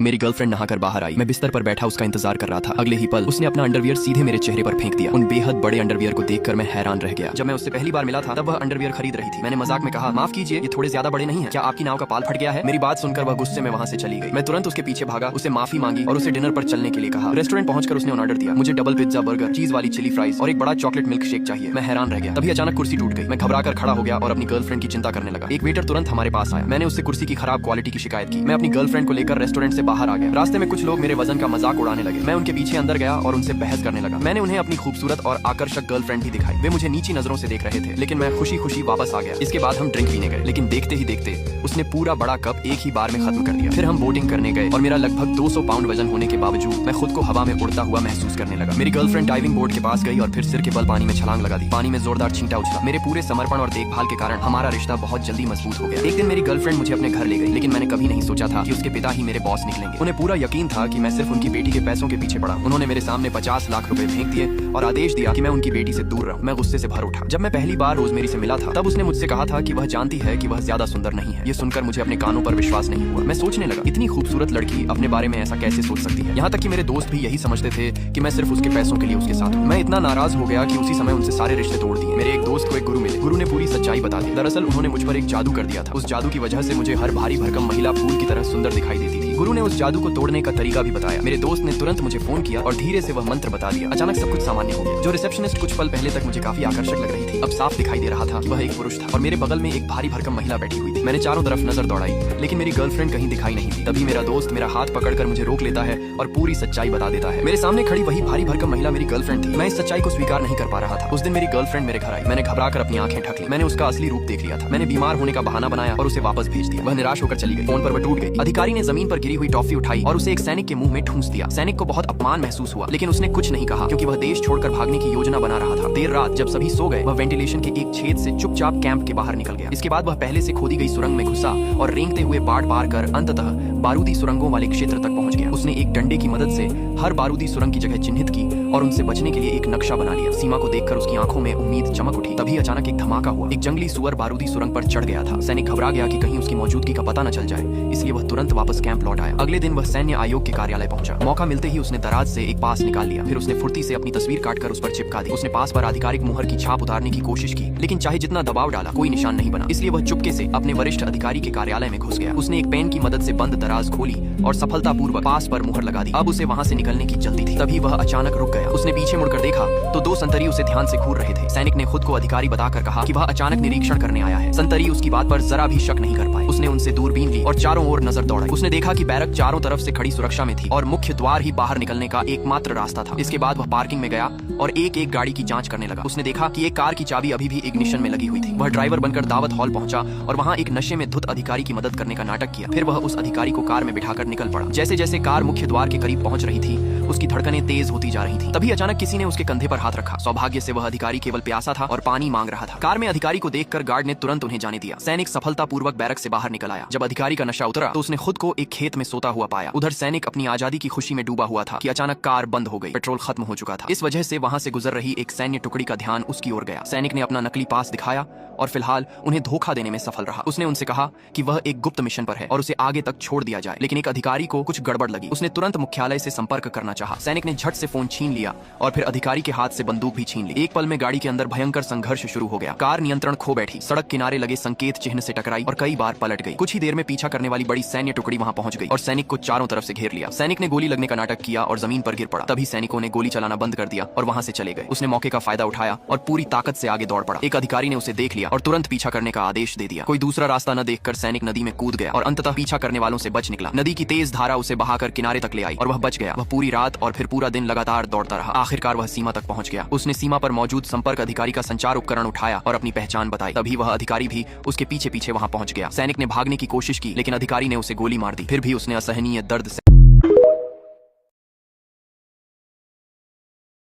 मेरी गर्लफ्रेंड नहाकर बाहर आई। मैं बिस्तर पर बैठा उसका इंतजार कर रहा था। अगले ही पल उसने अपना अंडरवियर सीधे मेरे चेहरे पर फेंक दिया। उन बेहद बड़े अंडरवियर को देखकर मैं हैरान रह गया। जब मैं उससे पहली बार मिला था तब वह अंडरवियर खरीद रही थी। मैंने मजाक में कहा, माफ कीजिए, ये थोड़े ज्यादा बड़े नहीं है, क्या आपकी नाव का पाल फट गया है? मेरी बात सुनकर वह गुस्से में वहाँ से चली गई। मैं तुरंत उसके पीछे भागा, उसे माफी मांगी और उसे डिनर पर चलने के लिए कहा। रेस्टोरेंट पहुंचकर उसने ऑर्डर दिया। मुझे डबल पिज्जा, बर्गर, चीज वाली चिली फ्राइज और एक बड़ा चॉकलेट मिल्क शेक चाहिए। मैं हैरान रह गया। तभी अचानक कुर्सी टूट गई। मैं घबराकर खड़ा हो गया और अपनी गर्लफ्रेंड की चिंता करने लगा। एक वेटर तुरंत हमारे पास आया। मैंने उससे कुर्सी की खराब क्वालिटी की शिकायत की। मैं अपनी गर्लफ्रेंड को लेकर रेस्टोरेंट से बाहर आ गया। रास्ते में कुछ लोग मेरे वजन का मजाक उड़ाने लगे। मैं उनके पीछे अंदर गया और उनसे बहस करने लगा। मैंने उन्हें अपनी खूबसूरत और आकर्षक गर्लफ्रेंड भी दिखाई। वे मुझे नीची नजरों से देख रहे थे, लेकिन मैं खुशी खुशी वापस आ गया। इसके बाद हम ड्रिंक पीने गए, लेकिन देखते ही देखते उसने पूरा बड़ा कप एक ही बार में खत्म कर दिया। फिर हम बोटिंग करने गए और मेरा लगभग 200 पाउंड वजन होने के बावजूद मैं खुद को हवा में उड़ता हुआ महसूस करने लगा। मेरी गर्लफ्रेंड डाइविंग बोर्ड के पास गई और फिर सिर के बल पानी में छलांग लगा दी। पानी में जोरदार छींटा उछला। मेरे पूरे समर्पण और देखभाल के कारण हमारा रिश्ता बहुत जल्दी मजबूत हो गया। एक दिन मेरी गर्लफ्रेंड मुझे अपने घर ले गई, लेकिन मैंने कभी नहीं सोचा था कि उसके पिता ही मेरे बॉस निकलेंगे। उन्हें पूरा यकीन था कि मैं सिर्फ उनकी बेटी के पैसों के पीछे पड़ा। उन्होंने मेरे सामने 50 लाख रुपए फेंक दिए और आदेश दिया कि मैं उनकी बेटी से दूर रहूं। मैं गुस्से से भर उठा। जब मैं पहली बार रोजमेरी से मिला था तब उसने मुझसे कहा था कि वह जानती है कि वह ज्यादा सुंदर नहीं है। ये सुनकर मुझे अपने कानों पर विश्वास नहीं हुआ। मैं सोचने लगा, इतनी खूबसूरत लड़की अपने बारे में ऐसा कैसे सोच सकती है? यहाँ तक कि मेरे दोस्त भी यही समझते थे कि मैं सिर्फ उसके पैसों के लिए उसके साथ हूँ। मैं इतना नाराज हो गया कि उसी समय उनसे सारे रिश्ते तोड़ दिए। मेरे एक दोस्त को एक गुरु मिले। गुरु ने पूरी सच्चाई बता दी। दरअसल उन्होंने मुझ पर एक जादू कर दिया था। उस जादू की वजह से मुझे हर भारी भरकम महिला फूल की तरह सुंदर दिखाई देती थी। गुरु ने उस जादू को तोड़ने का तरीका भी बताया। मेरे दोस्त ने तुरंत मुझे फोन किया और धीरे से वह मंत्र बता दिया। अचानक सब कुछ सामान्य हो गया। जो रिसेप्शनिस्ट कुछ पल पहले तक मुझे काफी आकर्षक लग रही थी, अब साफ दिखाई दे रहा था कि वह एक पुरुष था और मेरे बगल में एक भारी भरकम महिला बैठी हुई थी। मैंने चारों तरफ नजर दौड़ाई, लेकिन मेरी गर्लफ्रेंड कहीं दिखाई नहीं दी। तभी मेरा दोस्त मेरा हाथ पकड़कर मुझे रोक लेता है और पूरी सच्चाई बता देता है। मेरे सामने खड़ी वही भारी भरकम महिला मेरी गर्लफ्रेंड थी। मैं इस सच्चाई को स्वीकार नहीं कर पा रहा था। उस दिन मेरी गर्लफ्रेंड मेरे घर आई। मैंने घबराकर अपनी आंखें ढक ली। मैंने उसका असली रूप देख लिया था। मैंने बीमार होने का बहाना बनाया और उसे वापस भेज दिया। वह निराश होकर चली गई। फोन पर वह टूट गई। अधिकारी ने जमीन पर गिरी हुई टॉफी उठाई और उसे एक सैनिक के मुंह में ठूंस दिया। सैनिक को बहुत अपमान महसूस हुआ, लेकिन उसने कुछ नहीं कहा क्योंकि वह देश छोड़कर भागने की योजना बना रहा था। देर रात जब सभी सो गए, वह वेंटिलेशन के एक छेद से चुपचाप कैंप के बाहर निकल गया। इसके बाद वह पहले से खोदी गई सुरंग में घुसा और रेंगते हुए बाढ़ पार कर अंततः बारूदी सुरंगों वाले क्षेत्र तक पहुंच गया। उसने एक डंडे की मदद से हर बारूदी सुरंग की जगह चिन्हित की और उनसे बचने के लिए एक नक्शा बना लिया। सीमा को देखकर उसकी आंखों में उम्मीद चमक उठी। तभी अचानक एक धमाका हुआ। एक जंगली सुअर बारूदी सुरंग पर चढ़ गया था। सैनिक घबरा गया कि कहीं उसकी मौजूदगी का पता न चल जाए, इसलिए वह तुरंत वापस कैंप लौट आया। अगले दिन वह सैन्य आयोग के कार्यालय पहुंचा। मौका मिलते ही उसने दराज से एक पास निकाल लिया। फिर उसने फुर्ती से अपनी तस्वीर काटकर उस पर चिपका दी। उसने पास पर आधिकारिक मुहर की छाप उतारने की कोशिश की, लेकिन चाहे जितना दबाव डाला कोई निशान नहीं बना। इसलिए वह चुपके से अपने वरिष्ठ अधिकारी के कार्यालय में घुस गया। उसने एक पेन की मदद से बंद दराज खोली और सफलतापूर्वक पास पर मुहर लगा दी। अब उसे वहां से निकलने की जल्दी थी। तभी वह अचानक रुक गया। उसने पीछे मुड़कर देखा तो दो संतरी उसे ध्यान से घूर रहे थे। सैनिक ने खुद को अधिकारी बताकर कहा कि वह अचानक निरीक्षण करने आया है। संतरी उसकी बात पर जरा भी शक नहीं कर पाए। उसने उनसे दूरबीन ली और चारों ओर नजर दौड़ाई। उसने देखा कि बैरक चारों तरफ से खड़ी सुरक्षा में थी और मुख्य द्वार ही बाहर निकलने का एकमात्र रास्ता था। इसके बाद वह पार्किंग में गया और एक एक गाड़ी की जांच करने लगा। उसने देखा कि एक कार की चाबी अभी भी इग्निशन में लगी हुई थी। वह ड्राइवर बनकर दावत हॉल पहुंचा और वहां एक नशे में धुत अधिकारी की मदद करने का नाटक किया। फिर वह उस अधिकारी को कार में बिठाकर निकल पड़ा। जैसे जैसे कार मुख्य द्वार के करीब पहुंच रही थी, उसकी धड़कनें तेज होती जा रही थी। तभी अचानक किसी ने उसके कंधे पर हाथ रखा। सौभाग्य से वह अधिकारी केवल प्यासा था और पानी मांग रहा था। कार में अधिकारी को देखकर गार्ड ने तुरंत उन्हें जाने दिया। सैनिक सफलतापूर्वक बैरक से बाहर निकल आया। जब अधिकारी का नशा उतरा तो उसने खुद को एक खेत में सोता हुआ पाया। उधर सैनिक अपनी आजादी की खुशी में डूबा हुआ था कि अचानक कार बंद हो गई। पेट्रोल खत्म हो चुका था। इस वजह से वहां से गुजर रही एक सैन्य टुकड़ी का ध्यान उसकी ओर गया। सैनिक ने अपना नकली पास दिखाया और फिलहाल उन्हें धोखा देने में सफल रहा। उसने उनसे कहा कि वह एक गुप्त मिशन पर है और उसे आगे तक छोड़ दिया जाए, लेकिन एक अधिकारी को कुछ गड़बड़ लगी। उसने तुरंत मुख्यालय से संपर्क करना चाहा। सैनिक ने झट से फोन छीन लिया और फिर अधिकारी के हाथ से बंदूक भी छीन ली। एक पल में गाड़ी के अंदर भयंकर संघर्ष शुरू हो गया। कार नियंत्रण खो बैठी, सड़क किनारे लगे संकेत चिन्ह से टकराई और कई बार पलट गई। कुछ ही देर में पीछा करने वाली बड़ी सैन्य टुकड़ी वहां पहुंच गई और सैनिक को चारों तरफ से घेर लिया। सैनिक ने गोली लगने का नाटक किया और जमीन पर गिर पड़ा। तभी सैनिकों ने गोली चलाना बंद कर दिया और वहां से चले गए। उसने मौके का फायदा उठाया और पूरी ताकत से आगे दौड़ पड़ा। एक अधिकारी ने उसे देख लिया और तुरंत पीछा करने का आदेश दे दिया। कोई दूसरा रास्ता न देखकर सैनिक नदी में कूद गया और अंततः पीछा करने वालों से बच निकला। नदी की तेज धारा उसे बहाकर किनारे तक ले आई और वह बच गया। वह पूरी रात और फिर पूरा दिन लगातार दौड़ता रहा। आखिरकार वह सीमा तक पहुंच गया। उसने सीमा पर मौजूद संपर्क अधिकारी का संचार उपकरण उठाया और अपनी पहचान बताई। तभी वह अधिकारी भी उसके पीछे पीछे वहां पहुंच गया। सैनिक ने भागने की कोशिश की, लेकिन अधिकारी ने उसे गोली मार दी। फिर भी उसने असहनीय दर्द से